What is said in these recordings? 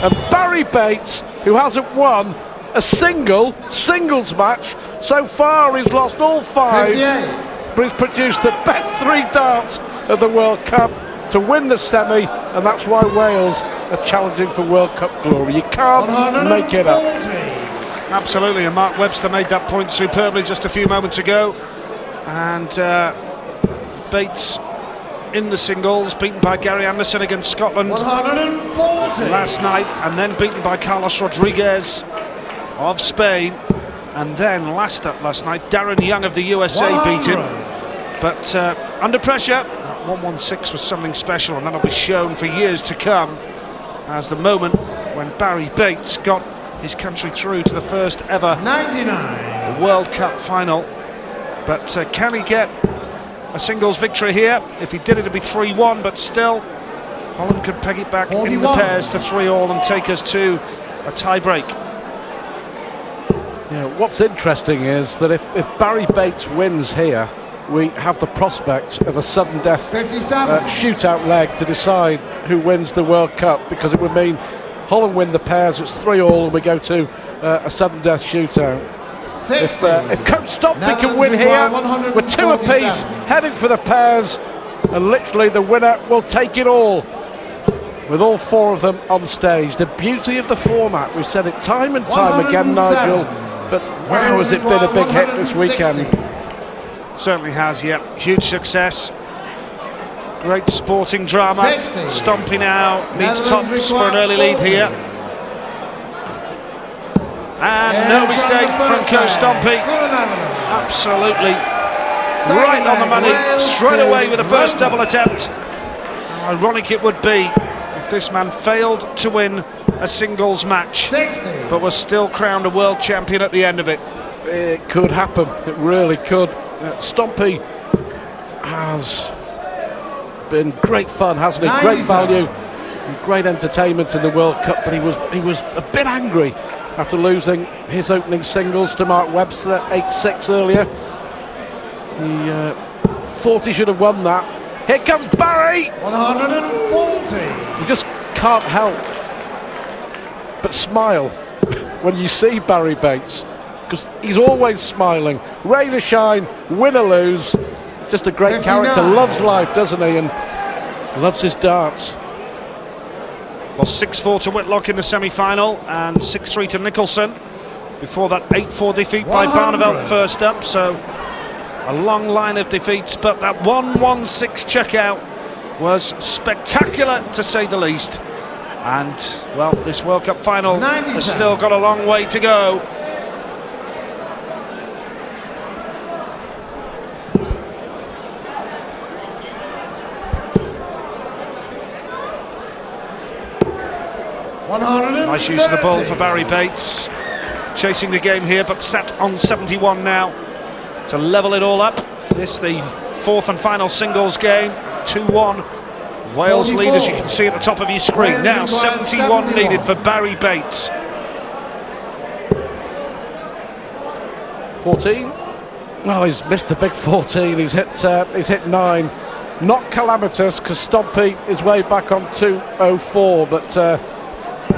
And Barry Bates, who hasn't won a singles match so far, he's lost all 5, 58. but he's produced the best 3 darts of the World Cup to win the semi, and that's why Wales are challenging for World Cup glory. You can't make it up. Absolutely, and Mark Webster made that point superbly just a few moments ago. And Bates in the singles, beaten by Gary Anderson against Scotland 140. last night, and then beaten by Carlos Rodriguez of Spain, and then last night Darren Young of the USA 100. beat him. But under pressure, that 116 was something special, and that'll be shown for years to come as the moment when Barry Bates got his country through to the first ever 99 World Cup final. But can he get a singles victory here? If he did, it'd be 3-1, but still Holland could peg it back 41. in the pairs to 3-all and take us to a tie-break. You know, what's interesting is that if Barry Bates wins here, we have the prospect of a sudden death 57. shootout leg to decide who wins the World Cup, because it would mean Holland win the pairs, it's 3-all, and we go to a sudden death shootout. 60. If Coach Stompy can win here, we're 2 apiece, heading for the pairs, and literally the winner will take it all, with all 4 of them on stage. The beauty of the format, we've said it time and time again, Nigel, but wow, has it been a big hit this weekend. Certainly has, yeah. Huge success. Great sporting drama. 60. Stompy now needs Netherlands tops for an early lead 40. here. And no mistake from Coach Stompy. Absolutely right on the money, straight away with the first double attempt. How ironic it would be if this man failed to win a singles match, 60. but was still crowned a world champion at the end of it. It could happen, it really could. Stompy has been great fun, hasn't he? Great 97. value, and great entertainment in the World Cup, but he was a bit angry after losing his opening singles to Mark Webster 8-6 earlier. He thought he should have won that. Here comes Barry! 140. You just can't help but smile when you see Barry Bates, because he's always smiling, rain or shine, win or lose. Just a great 59. character, loves life, doesn't he, and loves his darts. Well, 6-4 to Whitlock in the semi-final and 6-3 to Nicholson before that 8-4 defeat by 100. Barneveld first up. So a long line of defeats, but that 1-1-6 checkout was spectacular to say the least. And well, this World Cup final 97. has still got a long way to go. Nice use of the ball for Barry Bates, chasing the game here, but sat on 71 now to level it all up. This the 4th and final singles game, 2-1. Wales 44. lead, as you can see at the top of your screen. Wales Now requires 71 71 needed for Barry Bates. 14. Well, he's missed the big 14. He's hit 9. Not calamitous, because Stompy is way back on 204, but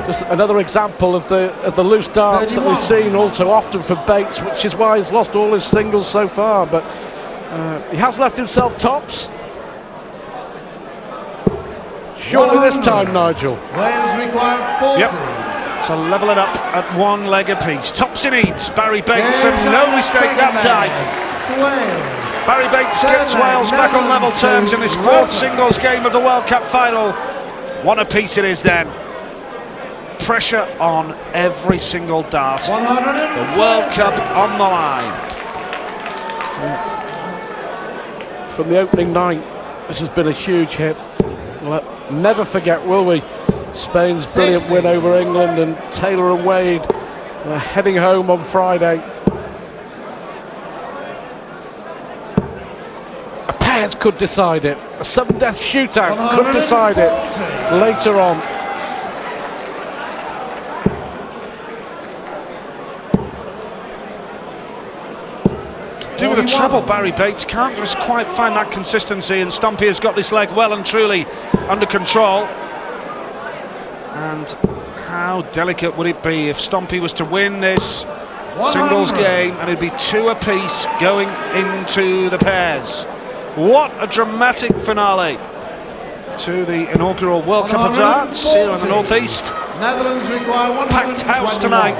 just another example of the loose darts 31. that we've seen all too often from Bates, which is why he's lost all his singles so far. But he has left himself tops. Surely this time, Nigel. Wales require 40. Yep. To level it up at 1 leg apiece. Tops he needs, Barry Bates, and no mistake that time. To Wales. Barry Bates gets Wales back on level terms in this 4th singles game of the World Cup final. 1 apiece it is then. Pressure on every single dart. The World Cup on the line. From the opening night, this has been a huge hit. We'll never forget, will we? Spain's brilliant 60. win over England, and Taylor and Wade heading home on Friday. A pairs could decide it. A sudden death shootout could decide it later on. Do with the trouble, Barry Bates can't just quite find that consistency, and Stompy has got this leg well and truly under control. And how delicate would it be if Stompy was to win this singles game and it'd be 2 apiece going into the pairs. What a dramatic finale to the inaugural World Cup of Darts here in the Northeast. Netherlands require 121. Packed house tonight.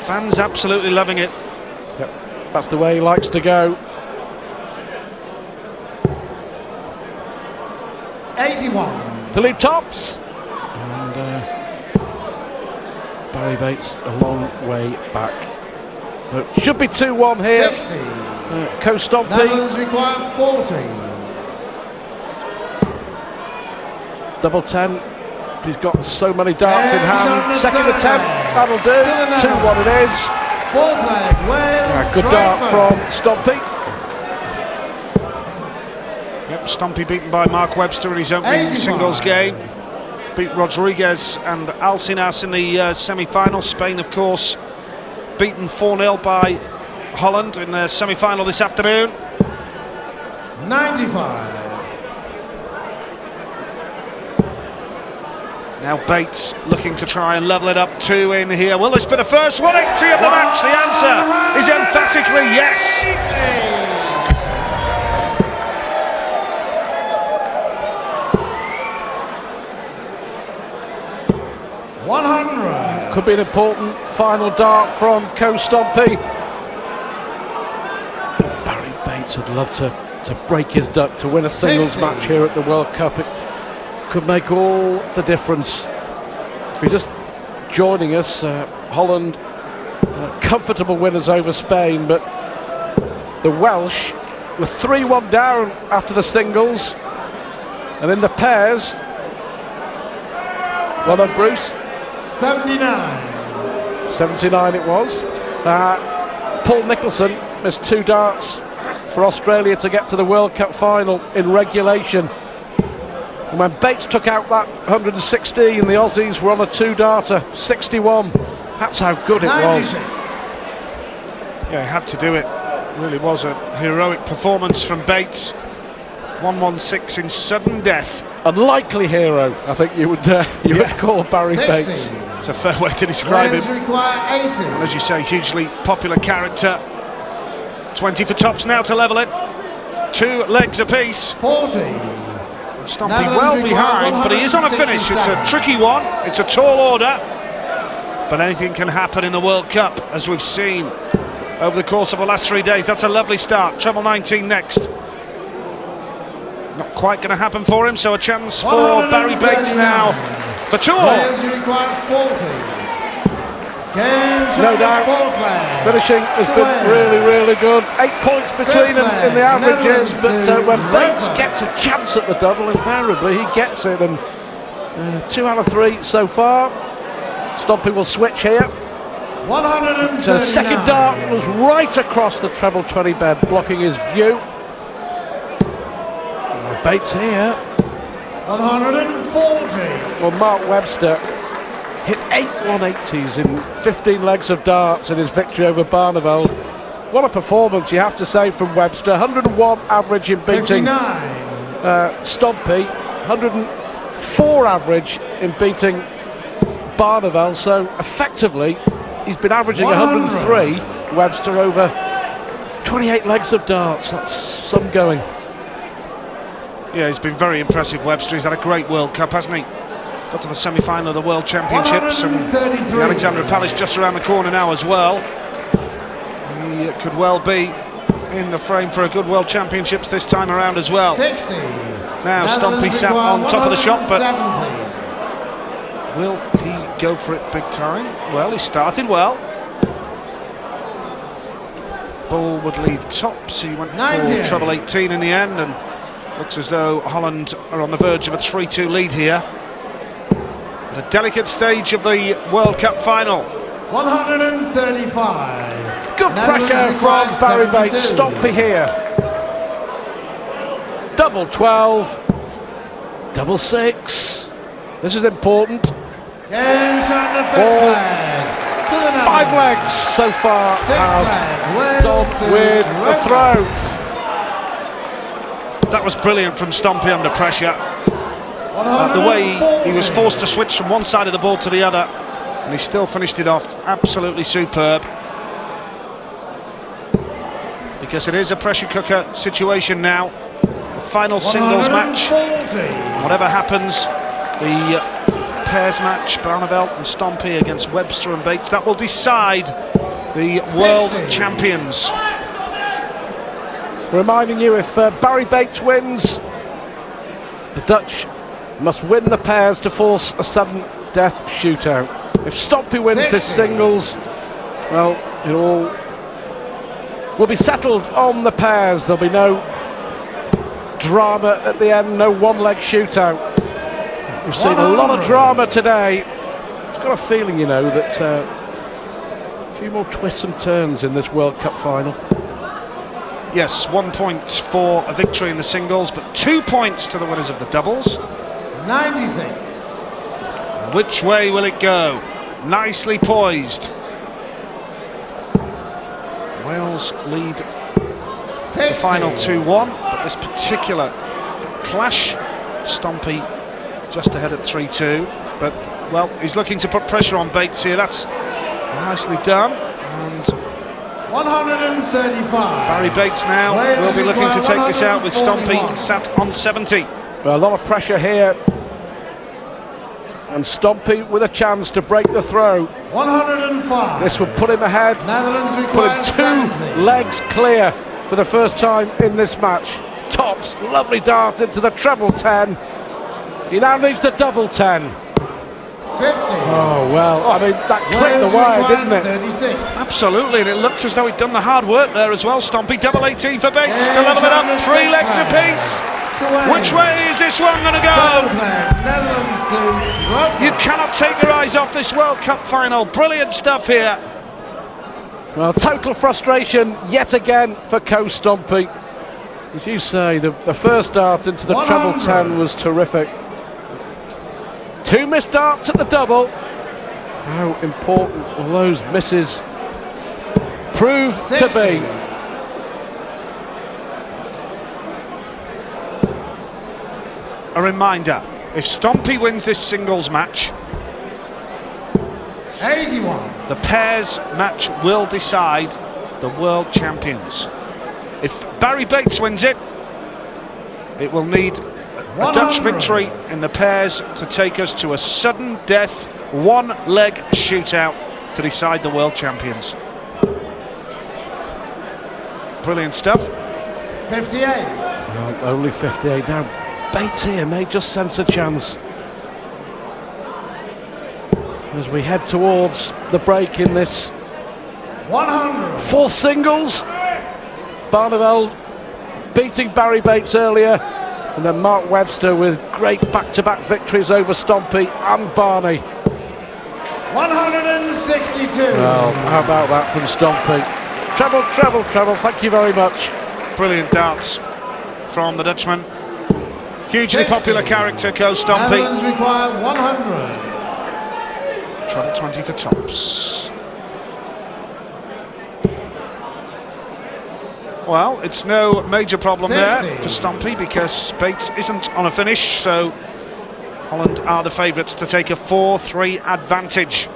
Fans absolutely loving it. Yep. That's the way he likes to go. 81. To lead tops. And Barry Bates a long way back. So it should be 2-1 here. 60. Co-Stompy. Netherlands require 40. Double 10. He's got so many darts in hand. Second third attempt. leg. That'll do. 2-1 it is. Fourth leg, Wales. Good dart from Stompy. Yep, Stompy beaten by Mark Webster in his opening 85. singles game. Beat Rodriguez and Alcinas in the semi-final. Spain, of course, beaten 4-0 by Holland in the semi-final this afternoon. 95. Now Bates looking to try and level it up. 2 in here. Will this be the first 180 of the match? The answer is emphatically yes. 100. Could be an important final dart from Co-Stompy. Barry Bates would love to break his duck to win a singles 60. match here at the World Cup. It could make all the difference. If you're just joining us, Holland comfortable winners over Spain, but the Welsh were 3-1 down after the singles, and in the pairs, well done, Bruce. 79. 79 it was. Paul Nicholson missed 2 darts for Australia to get to the World Cup final in regulation. And when Bates took out that 116, the Aussies were on a 2-darter, 61. That's how good it 96. was. Yeah, he had to do it. Really was a heroic performance from Bates. 116 in sudden death. Unlikely hero, I think you would call Barry 60. Bates. It's a fair way to describe Wales him. require 80. And as you say, hugely popular character. 20 for tops now to level it. 2 legs apiece. 40. Stompy Netherlands well require behind, but he is on a finish. It's a 167. tricky one. It's a tall order. But anything can happen in the World Cup, as we've seen over the course of the last 3 days. That's a lovely start. Treble 19 next. Not quite going to happen for him, so a chance for Barry Bates now for 2 all. Wales require 40. Games No doubt. Fourth leg. Finishing has been really, really good. 8 points between them in the averages, but when Bates gets a chance at the double, invariably he gets it, and 2 out of 3 so far. Stompy will switch here. 139. So the second dart was right across the treble 20 bed, blocking his view. Bates here. 140. Well, Mark Webster hit 8 180s in 15 legs of darts in his victory over Barneveld. What a performance, you have to say, from Webster. 101 average in beating 59. Stompy, 104 average in beating Barneveld. So effectively, he's been averaging 103. Webster over 28 legs of darts. That's some going. Yeah, he's been very impressive, Webster. He's had a great World Cup, hasn't he? Got to the semi-final of the World Championships, and the Alexandra Palace just around the corner now as well. He could well be in the frame for a good World Championships this time around as well. 60. Now Stompy sat on top of the shot, but will he go for it big time? Well, he started well. Ball would leave tops. He went for treble 18 in the end, and looks as though Holland are on the verge of a 3-2 lead here. At a delicate stage of the World Cup final. 135. Good pressure from Barry Bates. Stompy here. Double 12. Double 6. This is important. Games on the fifth leg. To the 5 legs so far have gone with a throw. That was brilliant from Stompy under pressure. the way he was forced to switch from one side of the board to the other, and he still finished it off absolutely superb. Because it is a pressure cooker situation now. The final singles match. Whatever happens, the pairs match, Barneveld and Stompy against Webster and Bates, that will decide the world champions. Reminding you, if Barry Bates wins, the Dutch must win the pairs to force a sudden death shootout. If Stompy wins this singles, well, it all will be settled on the pairs. There'll be no drama at the end, no one-leg shootout. We've seen a lot of drama today. I've got a feeling, you know, that a few more twists and turns in this World Cup final. Yes, 1 point for a victory in the singles, but 2 points to the winners of the doubles. 96. Which way will it go? Nicely poised. Wales lead the final 2-1, but this particular clash, Stompy just ahead at 3-2. But, well, he's looking to put pressure on Bates here. That's nicely done. And 135. Barry Bates now will be looking to take this out with Stompy sat on 70. Well, a lot of pressure here. And Stompy with a chance to break the throw. 105. This would put him ahead, Netherlands put him requires 2 70. legs clear for the first time in this match. Tops, lovely dart into the treble 10. He now needs the double 10. 50. Oh, well, I mean, that clipped the wire, didn't it? 36. Absolutely, and it looked as though he'd done the hard work there as well. Stompy, double 18 for Bates to level it up, 3 legs apiece. Which way is this one going to go? You cannot take your eyes off this World Cup final. Brilliant stuff here. Well, total frustration yet again for Stompy. As you say, the first dart into the treble 10 was terrific. 2 missed darts at the double. How important will those misses prove 60. to be? A reminder, if Stompy wins this singles match, 81. the pairs match will decide the world champions. If Barry Bates wins it, it will need a Dutch victory in the pairs to take us to a sudden death, 1-leg shootout to decide the world champions. Brilliant stuff. 58. Well, only 58 now. Bates here may just sense a chance. As we head towards the break in this 100. 4th singles. Barneveld beating Barry Bates earlier, and then Mark Webster with great back-to-back victories over Stompy and Barney. 162. Well, how about that from Stompy? Treble, treble, treble, thank you very much. Brilliant darts from the Dutchman. Hugely 60. popular character, Stompy. Netherlands require 100. Treble 20 for tops. Well, it's no major problem 60. there for Stompy because Bates isn't on a finish, so Holland are the favourites to take a 4-3 advantage.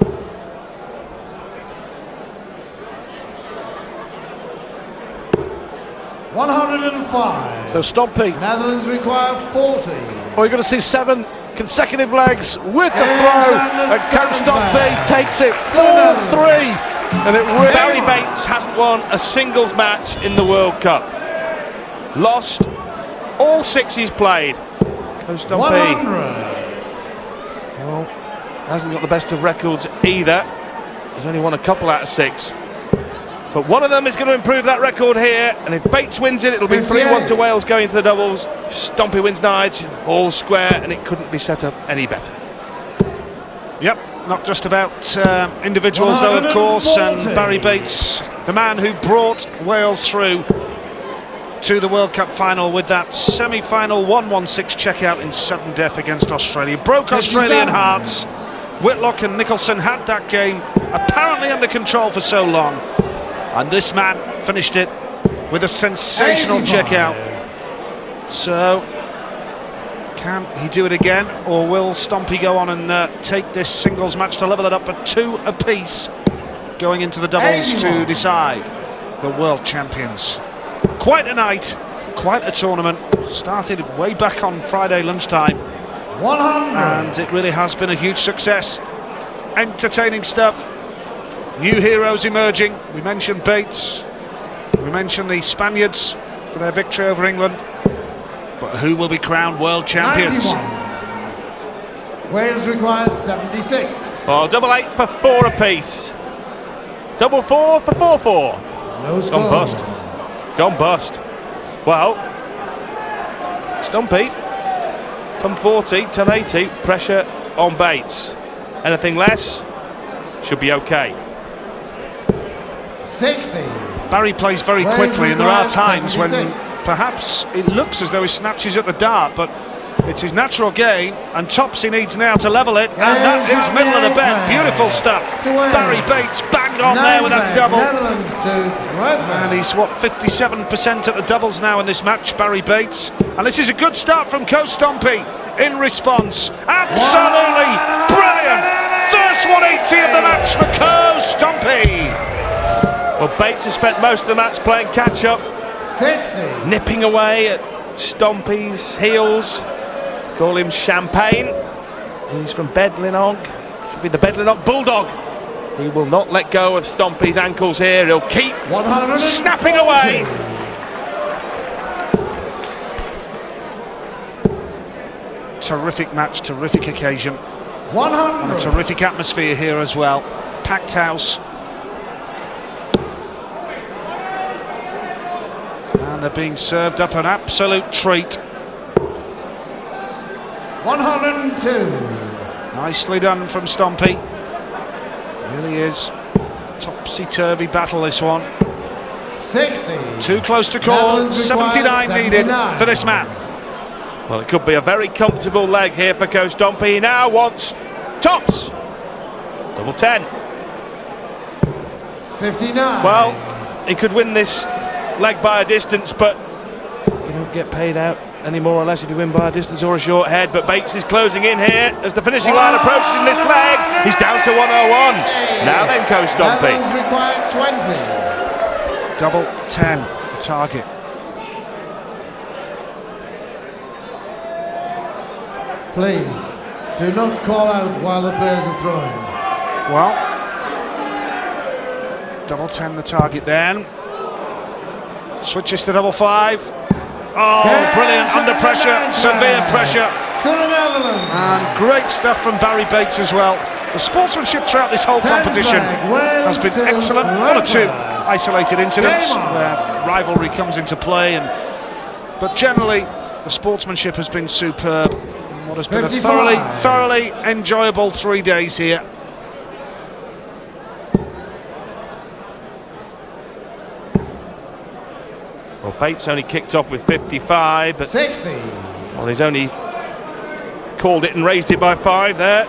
$105. So Stompy, Netherlands require 40. we're going to see 7 consecutive legs with the And throw, Sanders and Stompy Sandberg. takes it 4-3, and it would. Barry Bates hasn't won a singles match in the World Cup. Lost all 6 he's played. Stompy 100. well, hasn't got the best of records either. He's only won a couple out of 6. But one of them is going to improve that record here, and if Bates wins it, it'll be 3-1 to Wales going into the doubles. If Stompy wins Knights, all square, and it couldn't be set up any better. Yep, not just about individuals though, of course, and 140. Barry Bates, the man who brought Wales through to the World Cup final with that semi-final 1-1-6 checkout in sudden death against Australia. Broke Australian hearts. Whitlock and Nicholson had that game apparently under control for so long, and this man finished it with a sensational 85. checkout. So Can he do it again, or will Stompy go on and take this singles match to level it up at 2 apiece, going into the doubles to decide the world champions? Quite a night, quite a tournament. Started way back on Friday lunchtime, 100. and it really has been a huge success. Entertaining stuff, new heroes emerging. We mentioned Bates, we mentioned the Spaniards for their victory over England, but who will be crowned world champions? 91. Wales requires 76. Oh, double 8 for 4 apiece. Double 4 for 4-4. No score. Gone bust. Gone bust. Well, Stumpy, ton 40, ton 80, pressure on Bates. Anything less should be okay. 60. Barry plays very Wales quickly, and there are requires times when 76. perhaps it looks as though he snatches at the dart, but it's his natural game, and Topsy needs now to level it, and that Wales is middle of the bed. Wales. Beautiful stuff. To Wales. Barry Bates banged on there with that double. Netherlands to And he's, 57% at the doubles now in this match, Barry Bates. And this is a good start from Coach Stompy in response. Absolutely brilliant. First 180 of the match for Coach Stompy. Well, Bates has spent most of the match playing catch-up, 60. nipping away at Stompy's heels. Call him Champagne. He's from Bedlinog. Should be the Bedlinog Bulldog. He will not let go of Stompy's ankles here. He'll keep 140. snapping away. Terrific match, terrific occasion, and a 100. terrific atmosphere here as well. Packed house. And they're being served up an absolute treat. 102. Nicely done from Stompy. Really is topsy-turvy battle, this one. 60. Too close to call. Netherlands requires 79 needed 79. for this man. Well, it could be a very comfortable leg here for Coach Stompy. He now wants tops. Double 10. 59. Well, he could win this leg by a distance, but you don't get paid out any more or less if you win by a distance or a short head. But Bates is closing in here as the finishing line approaches in this leg. He's down to 101. Now then, Coach Stompy. Netherlands required 20. Double 10, the target. Please, do not call out while the players are throwing. Well, double 10, the target then. Switches to double 5. Oh, brilliant, under pressure, severe pressure. To the Netherlands. And great stuff from Barry Bates as well. The sportsmanship throughout this whole competition has been excellent. One or two isolated incidents where rivalry comes into play, but generally the sportsmanship has been superb. What has been a 55. thoroughly enjoyable 3 days here. Well, Bates only kicked off with 55, but 60. well, he's only called it and raised it by 5 there.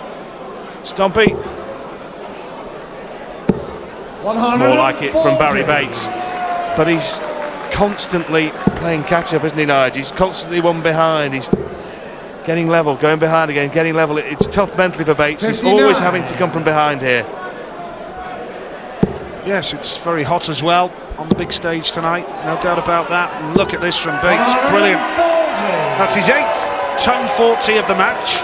Stompy, 140. more like it from Barry Bates. But he's constantly playing catch-up, isn't he, Nigel? He's constantly one behind. He's getting level, going behind again, getting level. It's tough mentally for Bates. 59. He's always having to come from behind here. Yes, it's very hot as well on the big stage tonight, no doubt about that. And look at this from Bates, brilliant. 140. That's his 8th ton 40 of the match.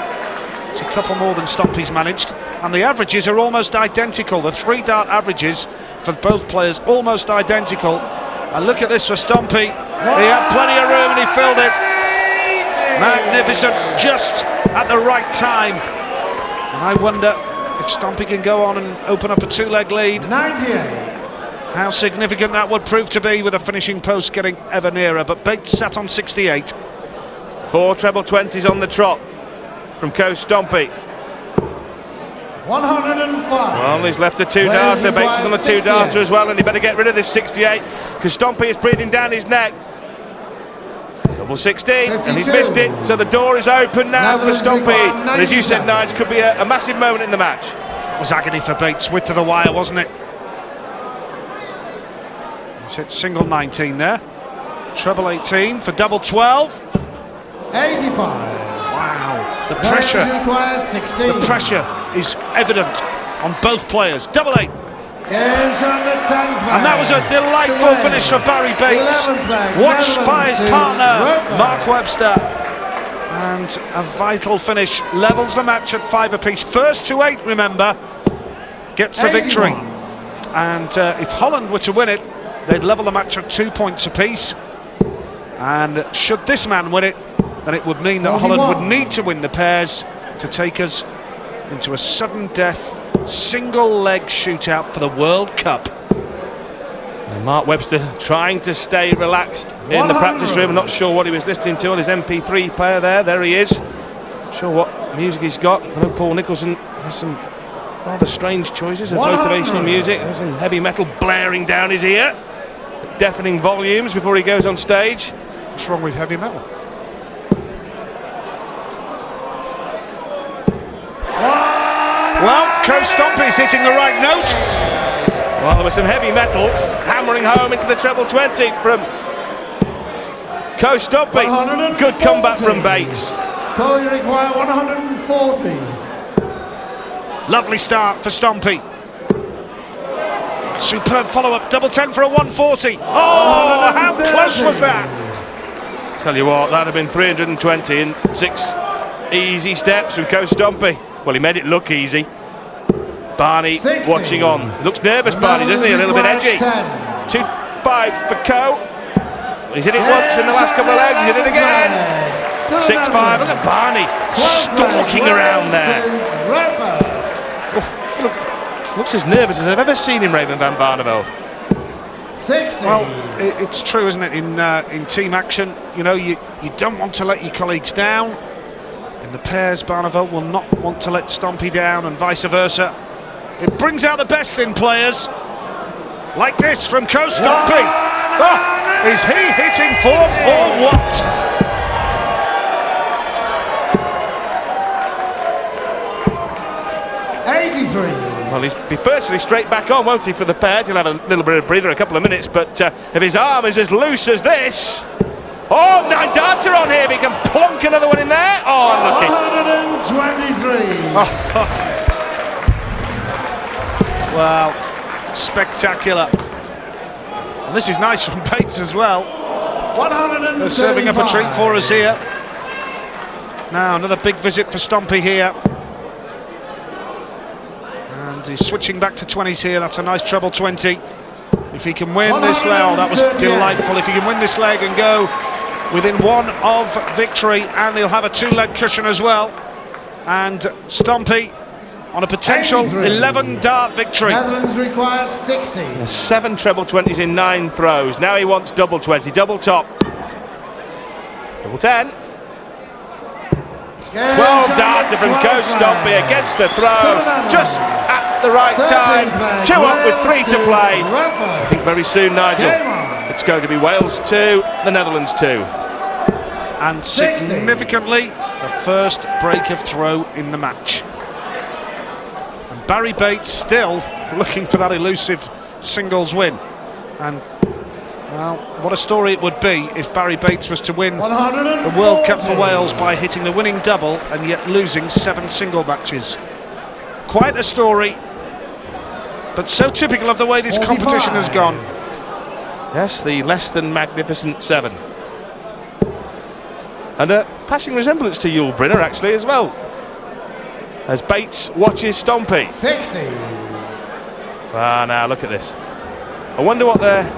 It's a couple more than Stompy's managed, and the averages are almost identical. The 3 dart averages for both players almost identical. And look at this for Stompy. He had plenty of room and he filled it. Magnificent, just at the right time. And I wonder if Stompy can go on and open up a 2-leg lead. 98. How significant that would prove to be, with a finishing post getting ever nearer. But Bates sat on 68. 4 treble 20s on the trot from Coach Stompy. 105. Well, he's left a 2 Wales darter. Bates is on the 2 requires darter 68. as well, and he better get rid of this 68 because Stompy is breathing down his neck. Double 16, and he's 52. missed it, so the door is open now for Netherlands Stompy. require And as you said, 97. Nige, could be a massive moment in the match. It was agony for Bates, width of the wire, wasn't it? He's hit single 19 there. Treble 18 for double 12. 85. Wow, The pressure, requires 16. the pressure is evident on both players. Double 8. Games on the 10 flag. And that was a delightful finish for Barry Bates, watched by his partner, Mark Webster. And a vital finish, levels the match at 5 apiece. First to 8, remember, gets the victory. And if Holland were to win it, they'd level the match at 2 points apiece. And should this man win it, then it would mean that Holland would need to win the pairs to take us into a sudden death single leg shootout for the World Cup. And Mark Webster trying to stay relaxed in the practice room. I'm not sure what he was listening to on his MP3 player there. There he is. Not sure what music he's got. I know Paul Nicholson has some rather strange choices of motivational music. There's some heavy metal blaring down his ear, deafening volumes before he goes on stage. What's wrong with heavy metal? Well, Coach Stompey's hitting the right note. Well, there was some heavy metal hammering home into the treble 20 from Coach Stompey. Good comeback from Bates. Call you require 140. Lovely start for Stompey. Superb follow-up, double 10 for a 140. Oh, how close was that? Tell you what, that'd have been 320 in 6 easy steps from Coach Stompey. Well, he made it look easy. Barney 60. watching on. Looks nervous, Barney, doesn't he? A little bit edgy. 2 5s for Co. He's hit it once in the last couple of legs. He's hit it again. 6-5. Look at Barney stalking around there. Oh, looks as nervous as I've ever seen him, Raven van Barneveld. 60. Well, it's true, isn't it? In team action, you know, you don't want to let your colleagues down. In the pairs, Barneveld will not want to let Stompey down, and vice versa. It brings out the best in players, like this from Coach Stompey. Oh, is he hitting form or what? Well, he'll be virtually straight back on, won't he, for the pairs? He'll have a little bit of breather, a couple of minutes, but if his arm is as loose as this... Oh, 9 darts are on here, if he can plonk another one in there. Oh, unlucky. 123. Wow, spectacular. And this is nice from Bates as well. 135. They're serving up a treat for us here. Now another big visit for Stompey here. And he's switching back to 20s here. That's a nice treble 20. If he can win this leg, oh, that was delightful. If he can win this leg and go within 1 of victory, and he'll have a 2-leg cushion as well. And Stompey on a potential 11 dart victory. Netherlands requires 60. 7 treble 20s in 9 throws. Now he wants double 20, double top. Double 10. 12 darter from Coach Stompey against the throw, just at the right time. 2 up with 3 to play. I think very soon, Nigel, it's going to be Wales 2, the Netherlands 2. And significantly, the first break of throw in the match. And Barry Bates still looking for that elusive singles win. And well, what a story it would be if Barry Bates was to win the World Cup for Wales by hitting the winning double and yet losing 7 single matches. Quite a story, but so typical of the way this competition has gone. Yes, the less than magnificent 7. And a passing resemblance to Yul Brynner, actually, as well, as Bates watches Stompey. 60. Ah, now look at this. I wonder what they're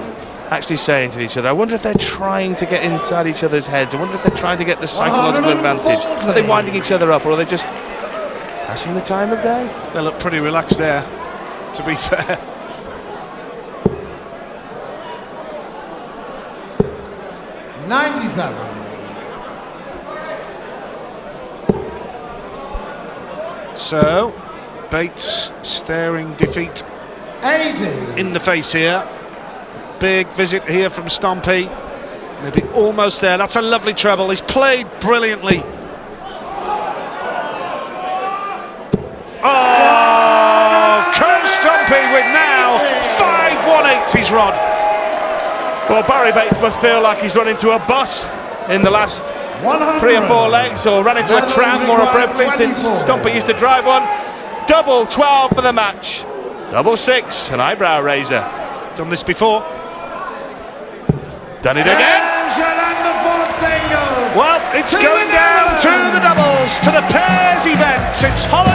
actually saying to each other. I wonder if they're trying to get inside each other's heads. I wonder if they're trying to get the psychological advantage. Are they winding each other up, or are they just passing the time of day? They look pretty relaxed there, to be fair. '97. So, Bates staring defeat 80. in the face here. Big visit here from Stompey. Maybe almost there. That's a lovely treble. He's played brilliantly. Oh, Coach Stompey with now 5 180s, Rod. Well, Barry Bates must feel like he's run into a bus in the last 3 or 4 legs, or ran into a tram more appropriately, since Stompy used to drive one. Double 12 for the match. Double 6, an eyebrow raiser. Done this before. Done it again. Well, it's going down to the doubles, to the pairs event. It's Holland